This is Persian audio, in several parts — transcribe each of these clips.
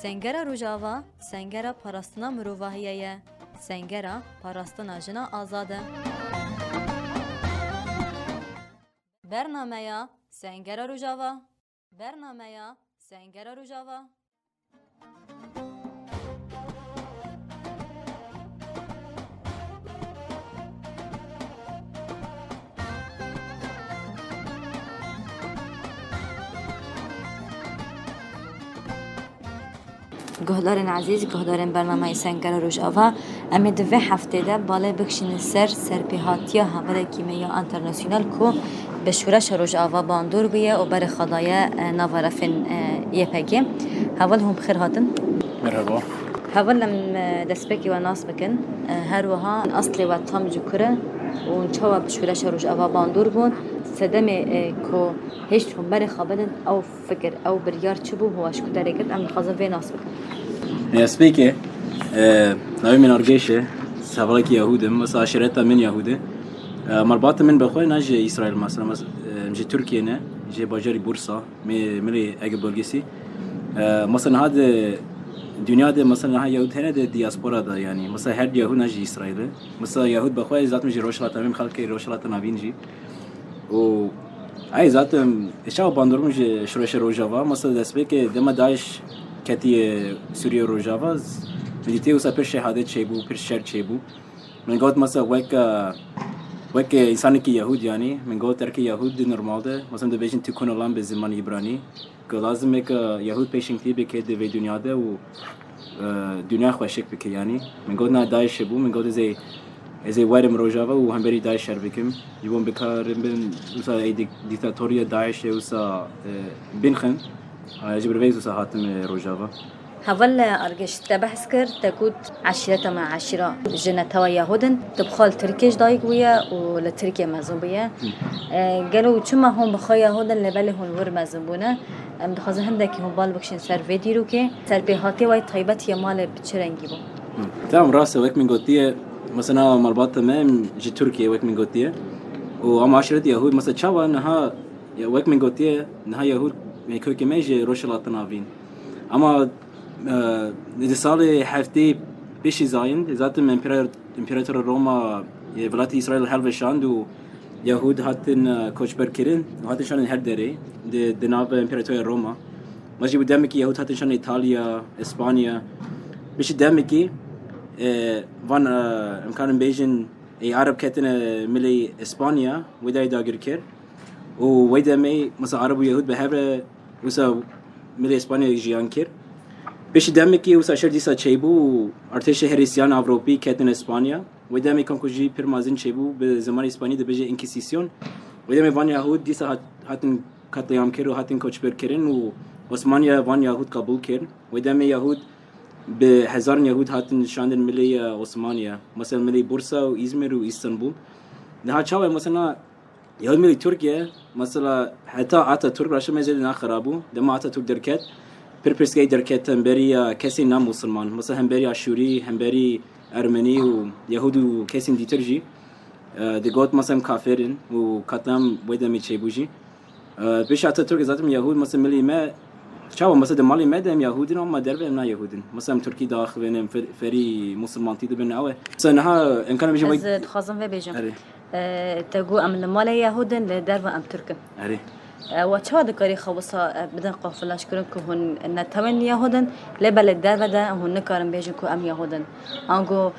Sengera Rojava, Sengera parastina mirovahiye ye. Sengera parastina jina azad e. Bernameya Sengera Rojava. Bernameya Sengera Rojava. گهدارن عزیز گهدارن برنامه سنگر روجاوا امی دوی هفته ده بالا بکشین سرپیهاتیا حمله کیمیا انترناسیونال کو به شورش روجاوا باندور بیه و بر خدای نوارفن یپگی اول هم بخیر هاتن مرحبا اول لم دسبکی و ناس بکن هر وها اصلی و تام جکره و چوا به شورش روجاوا باندور بون سدمه کو هیچ هم بر خابدن او فکر او بریار چبو هو اشکو درگت ام خازن وی ناس بکن سبيكي ناوي من أرجيشة سافلك يهودة مثلا عشرة من يهودة مربوطة من بخوي ناجي إسرائيل مثلا مجي تركيا نا جي باجري بورصة ملي أجي بلجيسي مثلا هذا الدنيا ده مثلا هاي يهود هنا ده دياسبورا ده يعني مثلا هر يهود ناجي إسرائيل مثلا يهود بخوي ذات مجي روشلات من خلق روشلات نافينجي و أي ذات إشاو باندور مجي شروش روجافا مثلا دسبيكي دم داعش كتي سوريا روجافا مديتي وسا بير شهادة شيبو بير شر شيبو من قلت مثلا وك إنسان كي يهود يعني من قلت تركي يهود دي نورمال ده مثلا ده بيجن تكون الله بزمان إبراني كلازم إك يهود بيشين كتير بكي ده في دنيا ده و دنيا خوشك بكي يعني من قلت نا داعش شيبو من قلت زي وارم روجافا وهم بري داعش شر بكم يبون بكارم بين وسا أي ديكتاتورية داعش وسا بنخن جبر فيزو ساعاتم روجافا هول أرجش تبحث كر تكود عشرة مع عشرة جنة توا يهودن تبخال تركيش دايق ويا ولا تركيا مزوبية قالوا شما هم بخا يهودن لبله هون ور مزبونة دخوازه هندك هم بال بكشين سر فيديو كي سر بهاتي واي طيبت يمال بتشرنجي بو تمام راسه وك من قوتيه مثلا مربوطة ما جي تركيا وك من قوتيه وهم عشرة يهود مثلا شوا نها وك من قوتيه نها يهود میکو که میشه روشلات نافین اما نزسال هفته پیشی زاین زاتم امپراتور روما ولایت اسرائیل هر وشاند و یهود هاتن کوچبر کردن و هاتن شان هر دره دناب امپراتور روما ماشي بدم کی یهود هاتن شان ایتالیا اسپانیا بيش دم کی وان امکان بیشن ای عرب کتن ملی اسپانیا ودای داگر کرد و ويدا مي مثلا عرب ويهود بهبره وسا ملي اسبانيا جيان كير بيش دامكي وسا شر ديسا تشيبو ارتش هريسيان اوروبي كاتن اسبانيا ويدا مي كان كوجي بيرمازين تشيبو بزمان اسبانيا دبيجي انكيسيسيون ويدا مي فان يهود ديسا هاتن كاتيام كير وهاتن كوتشبر كيرن و عثمانيا فان يهود قبول كير ويدا مي يهود بهزار يهود هاتن شاندن ملي عثمانيا مثلا ملي بورصة وإزمير وإسطنبول ده هاتشاوي مثلا يهود ملي تركيا مثلا حتى عطا ترك راشا مازال ناخرابو لما عطا ترك دركات بيربرس جاي دركات همبري كاسي نام مسلمان مثلا همبري عشوري همبري أرمني ويهود وكاسي دي ترجي دي قوت مثلا كافرين وكاتلام ويدا ميتشيبوجي بيش عطا ترك ذاتهم يهود مثلا ملي ما شاو مثلا دمالي ما دم يهودين وما دربه ما يهودين مثلا تركي داخل بينهم فري مسلمان تيدو بين أوه مثلا نها إن كان بيجي از تخازن و بیجم تقول أم المال يهودن لدرب أم تركم أري وشو هذا كاري خوصة بدن قافلاش كرن كهون نتمن يهودن لبل الدرب ده هون نكارن بيجن كو أم يهودن أنجو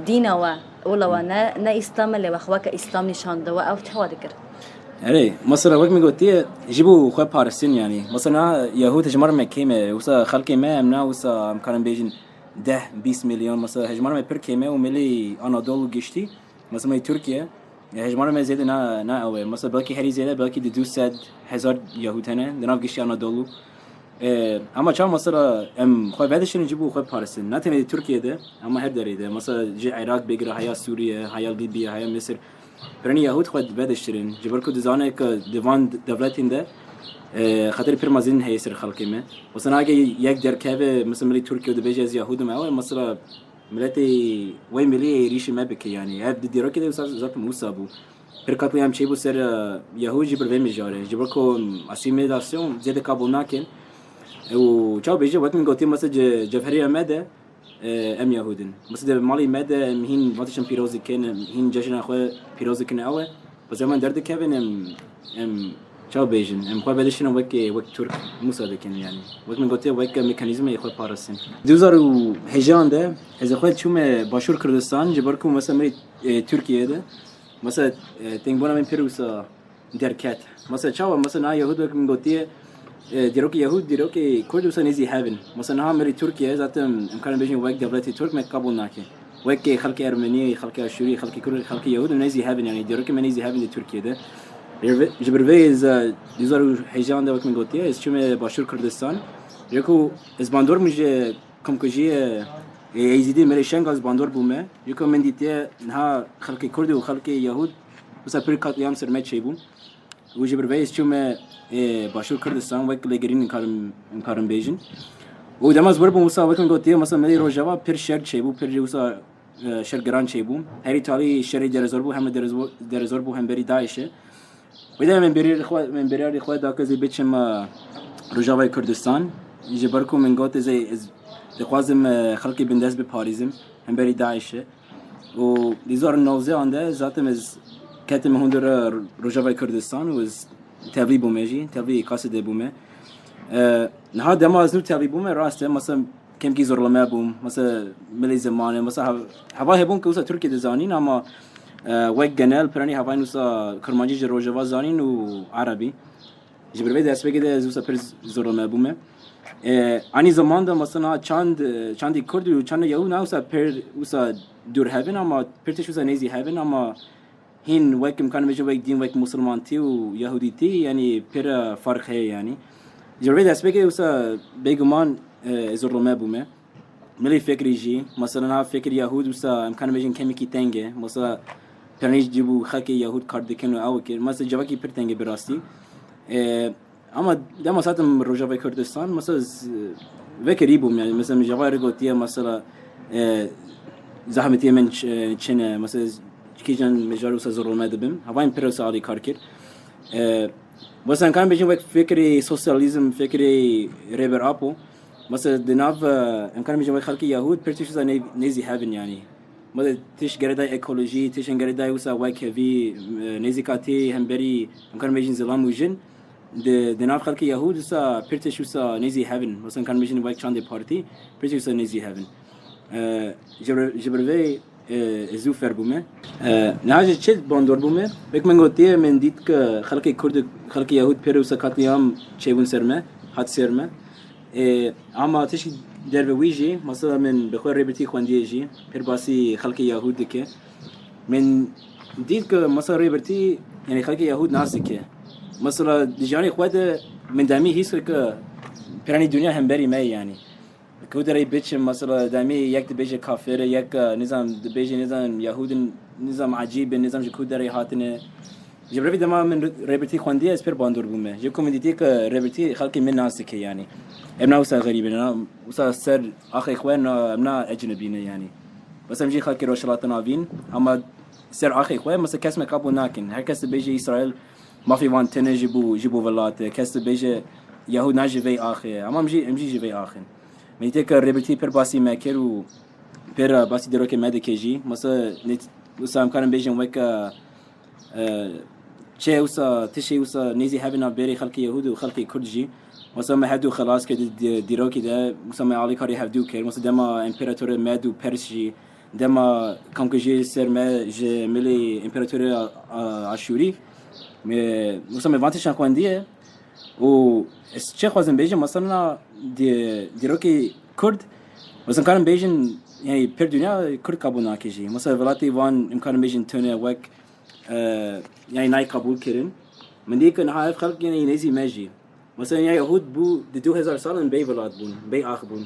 دينا ولا نا إسلام اللي وخواك إسلام نشان دوا أو شو هذا كر أري مثلا وقت مقولتي يجيبوا خواب بارسين يعني مثلا يهود هجمار مكيمة وسا خلقي ما أمنا وسا مكان بيجن 10-20 مليون مثلا هجمار ما بركيمة وملي أناضول جشتي مثلا تركيا هجمار ما زيادة نا أوي مثلا بلكي هري زيادة بلكي 200,000 يهود هنا دناف جشتي أناضولو أما شام مثلا خواب بعدش نجيبوا خواب بارسين ناتني تركيا ده أما هر داري ده مثلا جي العراق بيجرا هيا سوريا هيا ليبيا هيا مصر برني يهود خواد بعدش ترين جبركو دزانه كديفان دولتين ده خاطر بيرمازين هي سر خلقي ما مثلا اگه یک درکه مثلا ملی ترکیه و دبیجه از یهود ما مثلا ملتی وی ملی ریش ما بکی يعني هاد دیرا كده ذات موسى ابو بركاتو يام شيبو سر يهود جبر في مجاره جبركو اسيميلاسيون زيد قبول ناكن وشاو بيجي وقت من قوتي مثلا جفهرية مادة ام يهودن مثلا مالي مادة هين واتشن بيروزي كان هين جاشنا اخوه بيروزي كان اوه بس زمان درد كيفن ام شاو بيجن ام خو بدشنا وك ترك موسى كان يعني وقت من قوتي وك ميكانيزم يخو بارسن دوزارو هجان ده اذا خو شو باشور كردستان جبركم مثلا مي تركيا ده مثلا تنبونا من بيروسا دركات مثلا شاو مثلا يهود وقت من قوتي دیروکی یهود دیروکی کرد وسا نیزی هفن مثلا ها مری ترکیه زاتم امکان بیشین وقت دولتی ترک مقابل ناکه وقت خلق ارمنی خلق اشوری خلق کرد خلق یهود نیزی هفن يعني دیروکی من نیزی هفن دی ترکیه ده جبروی از دیزارو حیجان ده وقت من گوتیه از چون باشور کردستان یکو از باندور میشه کم کجیه ایزیدی مری شنگ از باندور بومه یکو من دیته نه خلق کرد و خلق یهود وسا پرکات یام سر مچ شیبون و جبروی از چون باشور کردستان وقت لگرین انکارم بیشن و دماز بربون وسا وقت من گوتیه مثلا ملی روجاوا پر شر شیبو پر وسا شر گران شیبو هری تالی شری درزور بو هم درزور بو هم بری داعشه وده من بری خو داکزی بیچم روجاوا کردستان جبرکو من گوت زي دخوازم خلقی بنداز به پاریزم هم بری داعشه و دیزار نوزه آنده ذاتم از کتم هندر روجاوا کردستان و تابلی بومجی تابلی قاصد بومه نه دما از نو تابلی بومه راسته مثلا کم کی زورلمه بوم مثلا ملی زمانه مثلا هوا هبون که وسا ترکی دزانین اما وق جنال پرانی هوا نوسا کرمانجی جروجوا زانین و عربی جبر دست بگیره وسا پر زورلمه بومه آنی زمان دا مثلا چندی کرد و چند یهود نه وسا پر وسا دور هفن اما پرتش وسا نیزی هفن اما هین وقت امکان میشه وقت دین وقت مسلمان تی و یهودی تی یعنی پر فرق ہے یعنی جوری دست بگه وسا بیگمان زرمه بومه ملی فکری جی مثلا ها فکر یهود وسا امکان میشه کمی کی تنگه مثلا پرنیش جیبو خلک یهود کارد کن و او که مثلا جواب کی پر تنگه براستی اما دم ساعتم روجاوا کردستان مثلا فکری بوم یعنی مثلا جواب رگوتیه مثلا زحمتی من چنه مثلا کیجان مجارو سازرمه دبم هوایم پروسه عالی کار کرد مثلا کام بیشتر وقت فکری سوسیالیسم فکری ریبر آپو مثلا دناف امکان بیشتر وقت خالقی یهود پرتیش وسا نیزی هفن یعنی مثلا تیش گردای اکولوژی تیش گردای وسا وقت هفی نیزی کاتی هم بری امکان بیشتر زلام وجن دناف خالقی یهود وسا پرتیش وسا نیزی هفن مثلا کام بیشتر وقت چند پارتی پرتیش وسا نیزی هفن جبروی ازو فر بومه نهاجه چه باندور بومه بک من گوتیه من دید که خلق کرد خلق یهود پر وسا کاتیام چیبون سرمه حد سرمه اما تشی در ویجی مثلا من بخور ریبرتی خواندیه جی پر باسی خلق یهود که من دید که مثلا ریبرتی یعنی خلق یهود ناس که مثلا دیجانی خود من دامی هیست که پرانی دنیا هم بری می یعنی کودری بیچم مثلا دامی یک بیچه کافر یک نظام بیچه نظام یهود نظام عجیب نظام کودری هاتنه جبرفی دما من ریبرتی خواندیه از پر باندور بومه جو کمیتی که ریبرتی خلقی من ناس که یعنی امنا وسا غریبه نه وسا سر اخی اخوان امنا اجنبینه یعنی بس امجی خلقی روشلات نابین اما سر اخی اخوان مثلا کس مقابل ناکن هر کس بیچه اسرائیل ما في وان تنه جبو ولات کس بیچه یهود ناجی وی آخه اما امجی جی وی آخه میته که ریبرتی پر باسی مکر و پر باسی درو که مده کیجی مثلا وسا امکانم بیچم وک چه وسا تشي وسا نيزي هبنا بيري خلق يهود وخلق كردجي مثلا ما هدو خلاص كده ديروكي ده مثلا علي كاري هفدو كير مثلا دما امبراطور مادو بيرسجي دما كونكجي سر ما ج ملي امبراطور اشوري مثلا وانتش خوانديه و چه خوازم بیجم مثلا دیروکی کرد مثلا کارم بیجن یعنی پر دنیا کرد قبول نکردی مثلا ولاتی وان امکان بیجن تونه وک يعني ناي قبول كرن من ديك نحاف خلق يعني نزي ماجي مثلا يعني يهود بو 2000 سال بي ولاد بون بي اخ بون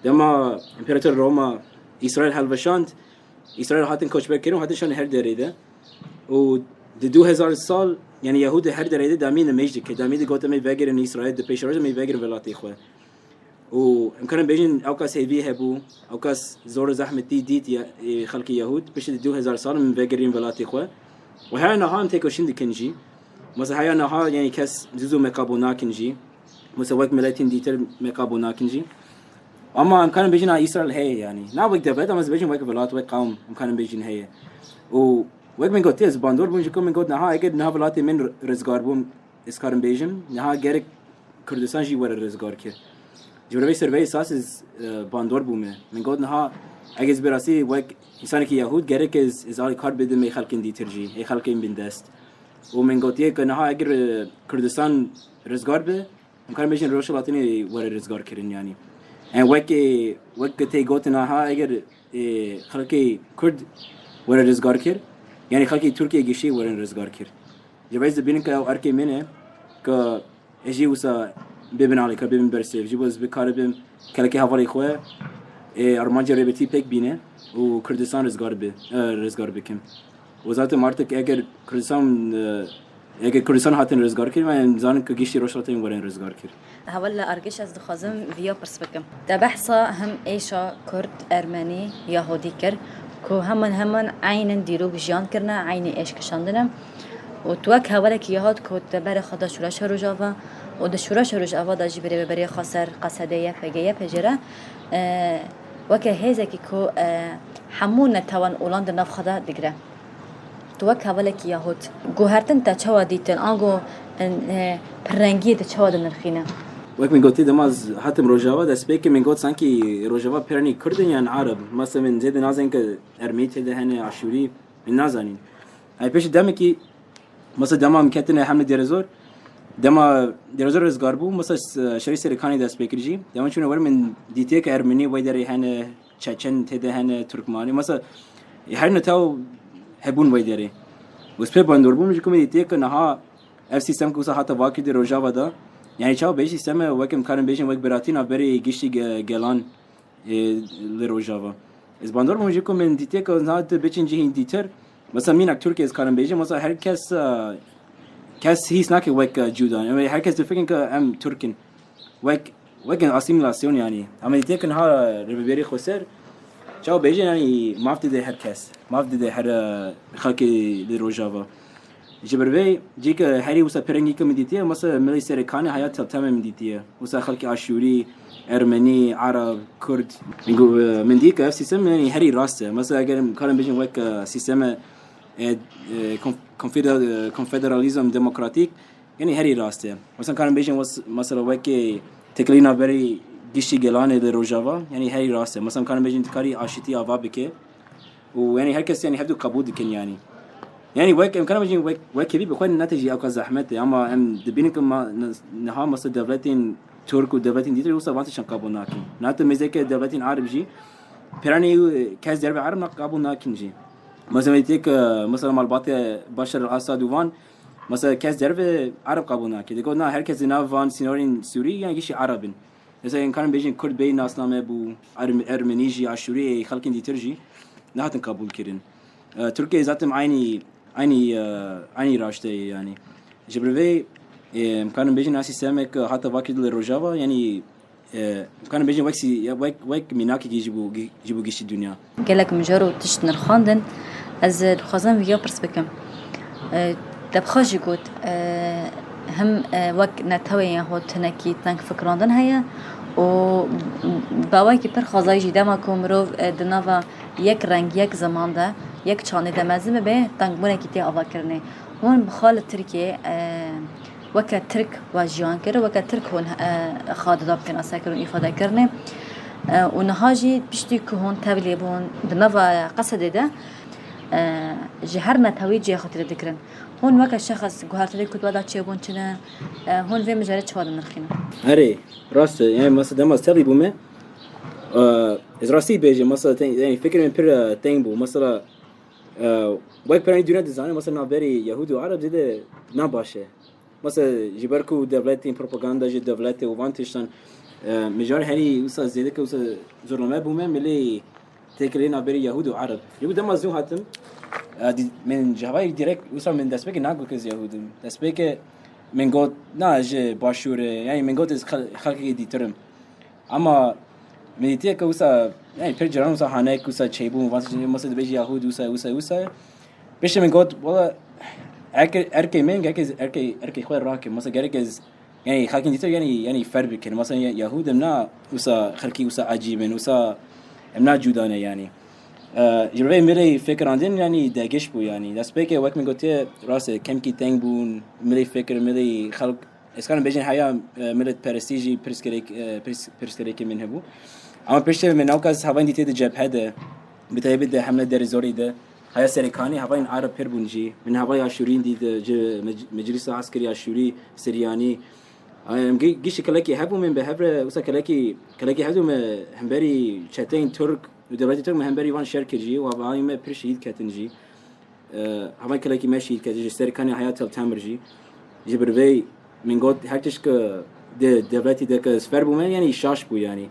دما امبراطور روما اسرائيل هالفشانت اسرائيل هاتن كوش بكرون هاتن شان هر دريده و 2000 سال يعني يهود هر دريده دامين ماجي كدامين قوت مي فاجر ان اسرائيل د بيشرز مي فاجر ولاتي خو و امكان بيجن اوكاس هيفي هبو اوكاس زور زحمتي ديت خلق يهود بش 2000 سال من فاجرين ولاتي خو وهاي نهان تيكوشين دي كنجي مثلا هاي نها يعني كاس زوزو مقابونا كنجي مثلا وقت ملتين ديتر مقابو ناكنجي اما امكان بيجينا اسرائيل هي يعني نا وقت دبلت اما بيجين وقت بلات وقت قوم امكان بيجين هي و وقت من قلت تيز باندور بونجي كم من قلت نها اكيد نها بلاتي من رزقار بوم اسكارن بيجن نها غيرك كردستان جي ور رزقار كير جبربي سيرفي اساس باندور بومه من قلت نها اگز براسي وقت انسان كي يهود غيرك از على كار بدم مي خلقين ديترجي اي خلقين بندست ومن قلت يك نها اگر كردستان رزقار به امكان بيجن روش لاتيني ور رزقار كيرن يعني وقت تي قوتنا ها اگر خلقي كرد ورا رزقار كير يعني خلقي تركيا جيشي ورا رزقار كير جبايز بينك او اركي منه ك اجي وسا ببن عليك ببن برسيف جيبوز بكاربم كلكي هافالي خويا ارمانجا ريبتي بيك بينه وكردستان رزقار بكم وزات مارتك اگر كردستان هاتن رزقار كير من زان ك جيشي روشلاتين ورا رزقار كير هولا أرجش از دخازم ویا پرسپکم. دبحثا هم ایشا کرد ارمنی یهودی کر که همان عین دیرو بجیان کرنا عین ایش کشاندنم و توک هولا که یهود که دبر خدا شورش روجاوا و دشورش روجاوا داجی بری خسر قصده فجیه پجره وکه هزه که همون نتوان اولند نف خدا دیگره. توک هولا که یهود گوهرتن تا چوا دیتن آنگو پرنگی تا چوا دنرخینه. وقت من قلت دماز حتم روجاوا دست بيك من قلت سانكي روجاوا بيرني كردن يعني عرب مثلا من زيد نازن ك ارميت ده هنا عشوري من نازنين اي بيش دمكي مثلا دما مكتنا حمل ديرزور رزقاربو مثلا شري سركاني دست بيكرجي دما شنو ور من ديتيك ارمني ويدري هنا تشاتشن تده هنا تركماني مثلا هرنا تاو هبون ويدري وسبب باندوربو مش كومي ديتيك نها اف سيستم كوسا حتى واكي دي روجاوا ده يعني شاو بيجي سما وكم كان بيجي وك براتين بري جيشي جلان لروجافا از باندور موجيكم من ديتيك نهاد بيجين جي ديتر مثلا مين تركيا كان بيجي مثلا هر كاس هي سناك وك جودان يعني هر كاس فكرين ام تركن وك اسيميلاسيون يعني اما ديتيك نها ريبيري خسر شاو بيجي يعني ما افتدي هر كاس ما افتدي هر خلقي لروجافا جبربي جيك هاري وسا برنجي كمديتيه مثلا ملي سركاني حياة تمام مديتيه وسا خلق عاشوري ارمني عرب كرد من ديك اف سيستم يعني هاري راسته مثلا اگر كان بيجن وك سيستم كونفدراليزم ديمقراطيك يعني هاري راسته مثلا كان بيجن مثلا وك تكلينا بري جيشي جلانه لروجافا يعني هاري راسته مثلا كان بيجن تكاري عاشتي افابك ويعني هركس يعني هبدو قبول كن يعني وك كان بيجي وك كبير بكون النتيجة أو كزحمته أما أم دبينك ما نها مثلا دولتين ترك ودولتين ديتر يوصل وانت شن قابل ناكين نات مزيك دولتين عرب جي بيراني كاز درب عرب نقابل ناكين جي مثلا تيك مثلا مالبات بشر الأسد وان مثلا كاز درب عرب قابل ناكين يقول نا هركز نافان سينورين سوري يعني شيء عربين مثلا كان بيجي كرد بين ناس نامه بو أرمنيجي عشوري خلقين ديترجي نهاتن قابل كيرن تركيا ذاتهم عيني راشته يعني جبربي كانوا بيجي ناس سامك حتى واكد للرجاوة يعني كانوا بيجي وك مناكي يجيبوا جيش الدنيا قالك مجرو تشتن الخاندن از خازن ويا برسبكم دبخاجي قد هم وك نتوي يهود تنكي تنك فكراندن هيا و باوای که پر خازای جیده ما کومرو دنوا یک رنگ یک زمان ده یک چانه ده مزمه به تنگمونه کی تی آوا کرنه هون بخال ترکیه وک ترک و جیان کرده وک ترک هون خاد داب کن اسا کرن ifade کرنه و نهاجی پشتی که هون تبلی بون دنوا قصد ده جهر نتوی جه خاطر دکرن هون وک شخص گوهرتلی کد ودا چه بون چنه هون وی مجرد چواد نرخینه أري راست يعني مثلا دم استبي بومه إزراسي بيجي مثلا يعني فكرة من بير تيمبو مثلا وقت براني دنيا ديزاين مثلا نابري يهود وعرب زيد نباشه مثلا جبركو دولتين بروباغندا جي دولتي وانتشتن مجال هني وصل زيد كوصل زرنا بومه ملي تكلين نابري يهود وعرب يهود دم زو هاتم من جهاي ديريكت وصل من دسبك ناقو كز يهود دسبك من قد ناج باشور يعني من قد خلقي دي ترم اما من تيك وسا يعني برجران وسا هناك وسا تشيبون مثلا بيجي يهود وسا بيش من قد والله اركي من اركي خوي راكي مثلا اركي يعني خلقين ديتر يعني فرق بكن مثلا يهود منا وسا خلقي وسا عجيبن وسا منا جودانه يعني جربي ملي فكر عندن يعني داقش بو يعني داس بيكي وقت من قلت راسه كم كي تنگ بون ملي فكر ملي خلق اسكان بيجن حياة ملت برستيجي برسكريك من هبو اما برشته من اوكاز هاوين ديتي جاب هذا بتايبد حمله در زوري ده هيا سريكاني هاوين عرب هربونجي من هاوي عاشورين دي مجلس عسكري عاشوري سرياني جيش كلاكي هبو من بهبره وسا كلاكي هبو همبري چتين ترك ودولتي ترك همبري وان شركه جي وهاوي ما برشيد كاتنجي هاوين كلاكي ماشي كاتنجي سريكاني حياة التامرجي جبرفي من قد هرتش ك دولتي ده كسفر بو يعني شاش بو يعني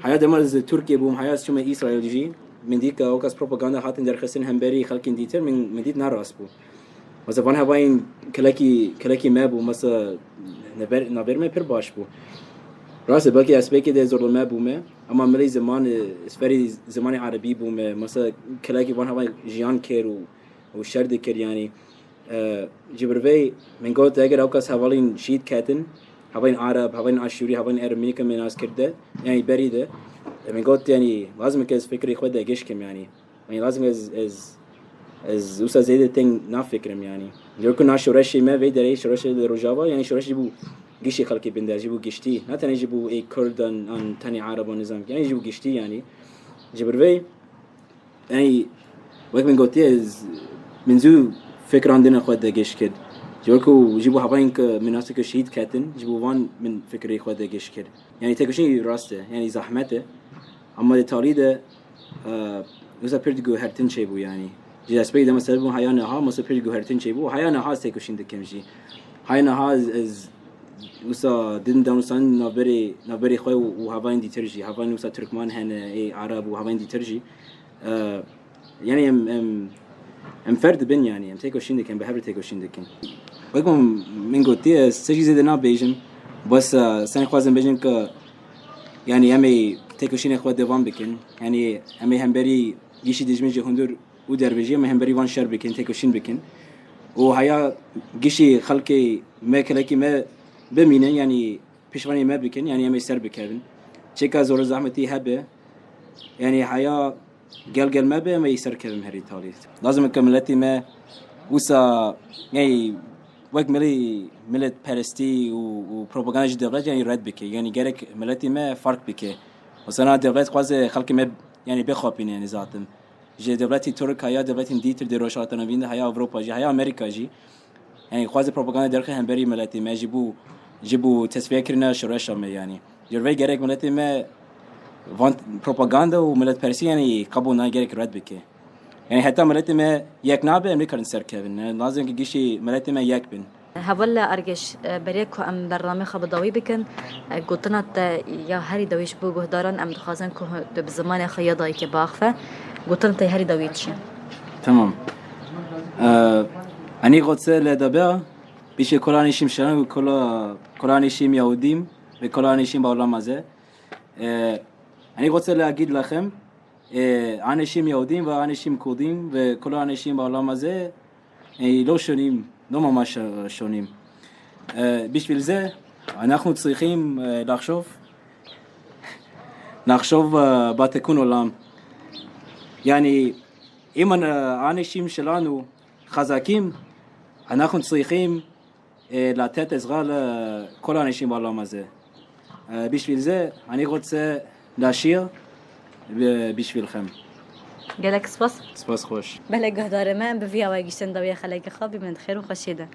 حياة دمرز تركيا بوم حياة شو ما إسرائيل جي من ديك أوكاس بروباغندا هاتن در خسن همبري خلقين ديتر من ديت ناراس بو مثلا فان هواين كلاكي ما بو مثلا نبر ما بير باش بو راس باقي أسبيك ده زور ما بو ما أما ملي زمان سفري زمان عربي بو ما مثلا كلاكي فان هواين جيان كير وشرد كير يعني جبرفي من قلت أجر أوكاس هوالين شيد كاتن هواين عرب هواين عاشوري هواين أرميني كم ناس كرده يعني بريده من قلت يعني لازم كذا فكري خود أجيش كم يعني لازم از وسا زيادة تين نافكرم يعني يمكن ناشورشي ما في دري شورشي لروجافا يعني شورشي بو جيشي خلقي بندر جيبو جيشتي لا تاني جيبو أي كردان عن تاني عرب ونظام يعني جيبو جيشتي يعني جبرفي يعني وقت من قلت من زو فكر عندنا خود أجيش كده جوركو جيبوا هواين مناسك شهيد كاتن جيبوا وان من فكري خود أجيش كده يعني تكوشي راسته يعني زحمته أما التالي ده وزا بيرتجو هرتين شيبو يعني جي أسبوع ده مثلا هاي أنا ها مثلا بيرتجو هرتين شيبو هاي أنا ها تكوشين دكمجي هاي أنا ها از وسا دين دانوسان نبري خوي وهواين دي ترجي هواين وسا تركمان هنا أي عرب وهواين دي ترجي يعني ام فرد بين يعني ام تكوشين دكم بحبر تكوشين دكم ويكم من قلتي سجى زدنا بيجن بس سنة خوازن بيجن ك يعني همي تكوشين إخوة دوام بكن يعني همي همبري جيشي دجمج هندور ودر بيجي همي همبري وان شر بكن تكوشين بكن وهيا جيشي خلقي ما كلاكي ما بمينه يعني بيشواني ما بكن يعني همي سر بكن شيكا زور زحمتي هبه يعني هيا قال ما به ما يسر كلام هري تالي لازم كملتي ما وسا يعني وقت ملت برستي وبروباغندا دولت يعني رد بكي يعني جرك ملتي ما فرق بكي وصنا دولت قاز خلق ما يعني بخوابين يعني ذاتهم جي دولتي ترك هيا دولتي ديتر دروشات نبين هيا أوروبا جي هيا أمريكا جي يعني قاز بروباغندا درخ هم بري ملتي ما جيبو تسوية كرنا شرشة ما يعني جربي جرك ملتي ما فانت بروباغندا وملت برستي يعني قبول ناجرك رد بكي يعني حتى ملتي ما يك نابه أمريكا نسر كابن لازم كجيشي ملتي ما يك بن هولا أرجش بريكو أم برنامج خبضاوي بكن قلتنا يا هاري دويش بو جهدارن أم دخازن كه بزمان خياضة كباخفة قلتنا تي هاري دويتش تمام أني قلت لدبا بيش كلانيشيم شان وكلانيشيم يهوديم وكلانيشيم باولا مزه أني قلت لأجد لكم أنيشيم يهوديم وأنيشيم كوديم وكلانيشيم باولا مزه لو شونيم نوما ما شونيم بيش بالزه אנחנו צריכים לחשוב בתיקון עולם يعني אם האנשים שלנו חזקים אנחנו צריכים לתת עזרה לכל האנשים בעולם הזה בשביל זה אני רוצה לשיר בשבילכם قالك سباس سپاس خوش بله جهدار ما بفيا واجيشن دويا خلاك خابي من خير وخشيدة